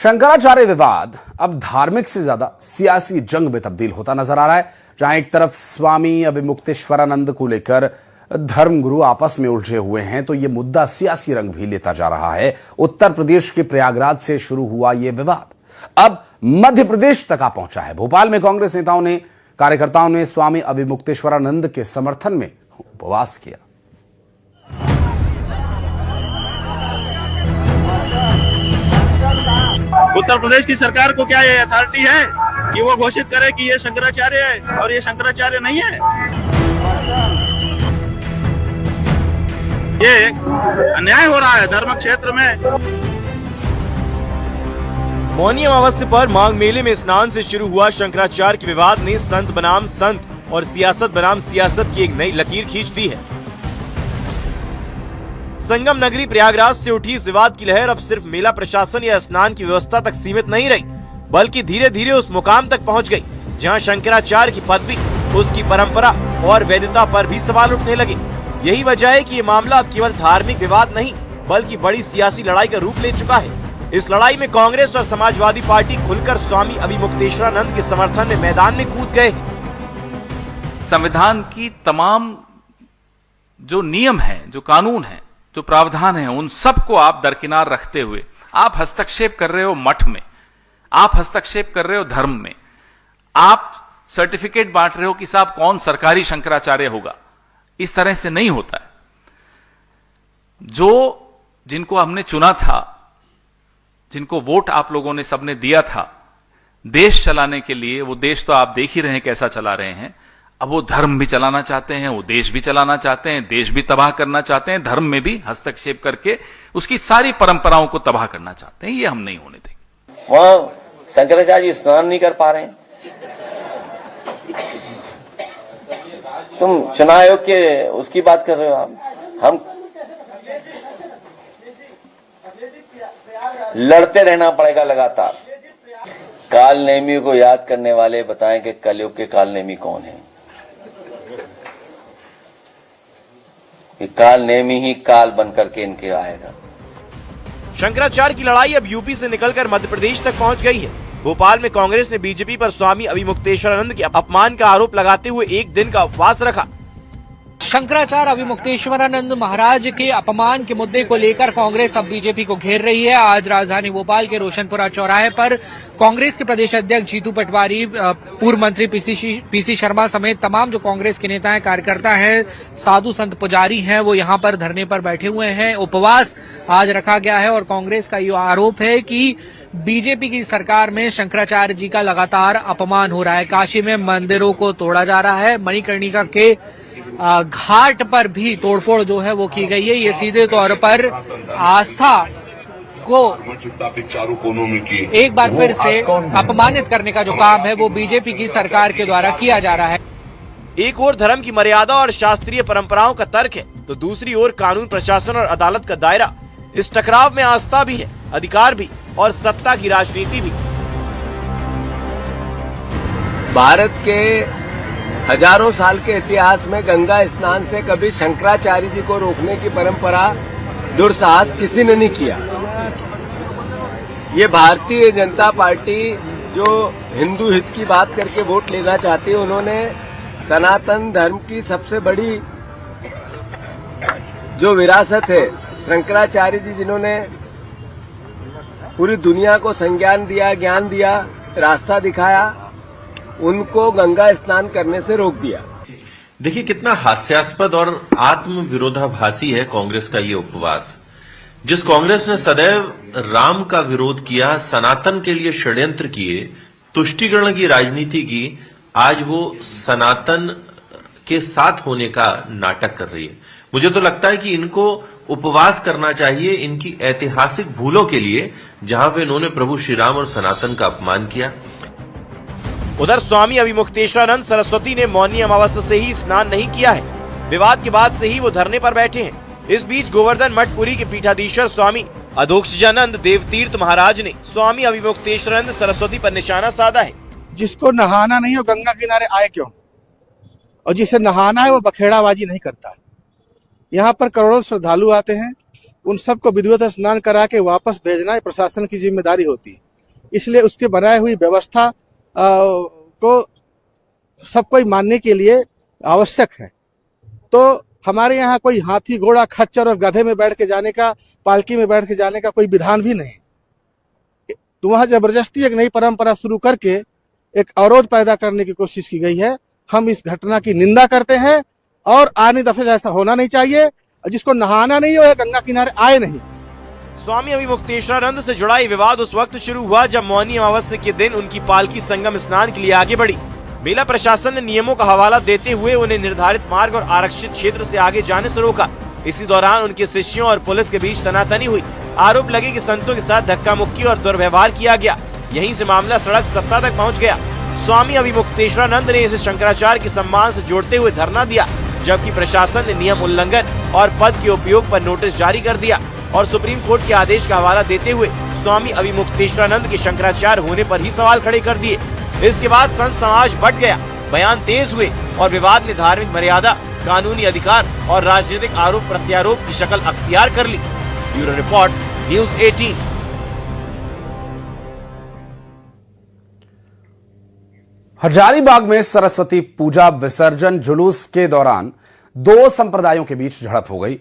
शंकराचार्य विवाद अब धार्मिक से ज्यादा सियासी जंग में तब्दील होता नजर आ रहा है। जहां एक तरफ स्वामी अभिमुक्तेश्वरानंद को लेकर धर्मगुरु आपस में उलझे हुए हैं, तो यह मुद्दा सियासी रंग भी लेता जा रहा है। उत्तर प्रदेश के प्रयागराज से शुरू हुआ यह विवाद अब मध्य प्रदेश तक आ पहुंचा है। भोपाल में कांग्रेस नेताओं ने कार्यकर्ताओं ने स्वामी अभिमुक्तेश्वरानंद के समर्थन में उपवास किया। उत्तर प्रदेश की सरकार को क्या ये अथॉरिटी है कि वो घोषित करे कि ये शंकराचार्य है और ये शंकराचार्य नहीं है? ये अन्याय हो रहा है धर्म क्षेत्र में। मौनी अमावस्या पर माघ मेले में स्नान से शुरू हुआ शंकराचार्य के विवाद ने संत बनाम संत और सियासत बनाम सियासत की एक नई लकीर खींच दी है। संगम नगरी प्रयागराज से उठी इस विवाद की लहर अब सिर्फ मेला प्रशासन या स्नान की व्यवस्था तक सीमित नहीं रही, बल्कि धीरे धीरे उस मुकाम तक पहुंच गई जहां शंकराचार्य की पदवी, उसकी परंपरा और वैधता पर भी सवाल उठने लगे। यही वजह है कि ये मामला अब केवल धार्मिक विवाद नहीं बल्कि बड़ी सियासी लड़ाई का रूप ले चुका है। इस लड़ाई में कांग्रेस और समाजवादी पार्टी खुलकर स्वामी अभिमुक्तेश्वरानंद के समर्थन में मैदान में कूद गए। संविधान की तमाम जो नियम है, जो कानून है, जो प्रावधान है, उन सबको आप दरकिनार रखते हुए आप हस्तक्षेप कर रहे हो मठ में, आप हस्तक्षेप कर रहे हो धर्म में, आप सर्टिफिकेट बांट रहे हो कि साहब कौन सरकारी शंकराचार्य होगा। इस तरह से नहीं होता है। जिनको हमने चुना था, जिनको वोट आप लोगों ने सबने दिया था देश चलाने के लिए, वो देश तो आप देख ही रहे हैं कैसा चला रहे हैं। अब वो धर्म भी चलाना चाहते हैं, वो देश भी चलाना चाहते हैं, देश भी तबाह करना चाहते हैं, धर्म में भी हस्तक्षेप करके उसकी सारी परंपराओं को तबाह करना चाहते हैं। ये हम नहीं होने देंगे। वहां शंकराचार्य स्नान नहीं कर पा रहे हैं। तुम चुनाव आयोग के उसकी बात कर रहे हो। हम लड़ते रहना पड़ेगा लगातार। काल नेमी को याद करने वाले बताएं कि कलयुग के काल नेमी कौन है। कि काल नेमी ही काल बनकर के इनके आएगा। शंकराचार्य की लड़ाई अब यूपी से निकलकर मध्य प्रदेश तक पहुंच गई है। भोपाल में कांग्रेस ने बीजेपी पर स्वामी अभिमुक्तेश्वरानंद के अपमान का आरोप लगाते हुए एक दिन का उपवास रखा। शंकराचार्य अभिमुक्तेश्वरानंद महाराज के अपमान के मुद्दे को लेकर कांग्रेस अब बीजेपी को घेर रही है। आज राजधानी भोपाल के रोशनपुरा चौराहे पर कांग्रेस के प्रदेश अध्यक्ष जीतू पटवारी, पूर्व मंत्री पीसी शर्मा समेत तमाम जो कांग्रेस के नेता हैं, कार्यकर्ता हैं, साधु संत पुजारी हैं, वो यहां पर धरने पर बैठे हुए हैं। उपवास आज रखा गया है और कांग्रेस का ये आरोप है कि बीजेपी की सरकार में शंकराचार्य जी का लगातार अपमान हो रहा है। काशी में मंदिरों को तोड़ा जा रहा है। मणिकर्णिका के घाट पर भी तोड़फोड़ जो है वो की गई है। ये सीधे तौर पर आस्था को एक बार फिर से अपमानित करने का जो काम है वो बीजेपी की सरकार के द्वारा किया जा रहा है। एक ओर धर्म की मर्यादा और शास्त्रीय परंपराओं का तर्क है, तो दूसरी ओर कानून, प्रशासन और अदालत का दायरा। इस टकराव में आस्था भी है, अधिकार भी और सत्ता की राजनीति भी। भारत के हजारों साल के इतिहास में गंगा स्नान से कभी शंकराचार्य जी को रोकने की परंपरा, दुस्साहस किसी ने नहीं किया। ये भारतीय जनता पार्टी जो हिंदू हित की बात करके वोट लेना चाहती है, उन्होंने सनातन धर्म की सबसे बड़ी जो विरासत है, शंकराचार्य जी जिन्होंने पूरी दुनिया को संज्ञान दिया, ज्ञान दिया, रास्ता दिखाया, उनको गंगा स्नान करने से रोक दिया। देखिए कितना हास्यास्पद और आत्म विरोधाभासी है कांग्रेस का ये उपवास। जिस कांग्रेस ने सदैव राम का विरोध किया, सनातन के लिए षड्यंत्र किए, तुष्टीकरण की राजनीति की, आज वो सनातन के साथ होने का नाटक कर रही है। मुझे तो लगता है कि इनको उपवास करना चाहिए इनकी ऐतिहासिक भूलों के लिए, जहां पे इन्होंने प्रभु श्री राम और सनातन का अपमान किया। उधर स्वामी अभिमुक्तेश्वरानंद सरस्वती ने मौनी अमावस्या से ही स्नान नहीं किया है। विवाद के बाद से ही वो धरने पर बैठे हैं। इस बीच गोवर्धन मठ पुरी के पीठाधीश्वर स्वामी अधोक्षजानंद देवतीर्थ महाराज ने स्वामी अभिमुक्तेश्वरानंद सरस्वती पर निशाना साधा है। जिसको नहाना नहीं हो गंगा किनारे आए क्यों, और जिसे नहाना है वो बखेड़ाबाजी नहीं करता है। यहाँ पर करोड़ों श्रद्धालु आते हैं, उन सबको विधिवत स्नान करा के वापस भेजना प्रशासन की जिम्मेदारी होती है। इसलिए उसके बनाए हुई व्यवस्था को सब कोई मानने के लिए आवश्यक है। तो हमारे यहाँ कोई हाथी, घोड़ा, खच्चर और गधे में बैठ के जाने का, पालकी में बैठ के जाने का कोई विधान भी नहीं। तो वहाँ जबरदस्ती एक नई परंपरा शुरू करके एक अवरोध पैदा करने की कोशिश की गई है। हम इस घटना की निंदा करते हैं और आने दफे ऐसा होना नहीं चाहिए। जिसको नहाना नहीं हो गंगा किनारे आए नहीं। स्वामी अभिमुक्तेश्वरानंद से जुड़ा ये विवाद उस वक्त शुरू हुआ जब मौनी अमावस्या के दिन उनकी पालकी संगम स्नान के लिए आगे बढ़ी। मेला प्रशासन ने नियमों का हवाला देते हुए उन्हें निर्धारित मार्ग और आरक्षित क्षेत्र से आगे जाने से रोका। इसी दौरान उनके शिष्यों और पुलिस के बीच तनातनी हुई। आरोप लगे कि संतों के साथ धक्का मुक्की और दुर्व्यवहार किया गया। यहीं से मामला सड़क सत्ता तक पहुंच गया। स्वामी अभिमुक्तेश्वरानंद ने इसे शंकराचार्य के सम्मान से जोड़ते हुए धरना दिया, जबकि प्रशासन ने नियम उल्लंघन और पद के उपयोग पर नोटिस जारी कर दिया और सुप्रीम कोर्ट के आदेश का हवाला देते हुए स्वामी अभिमुक्तेश्वरानंद के शंकराचार्य होने पर ही सवाल खड़े कर दिए। इसके बाद संत समाज बढ़ गया, बयान तेज हुए और विवाद ने धार्मिक मर्यादा, कानूनी अधिकार और राजनीतिक आरोप प्रत्यारोप की शक्ल अख्तियार कर ली। Bureau report, news 18। हजारीबाग में सरस्वती पूजा विसर्जन जुलूस के दौरान दो संप्रदायों के बीच झड़प हो गई।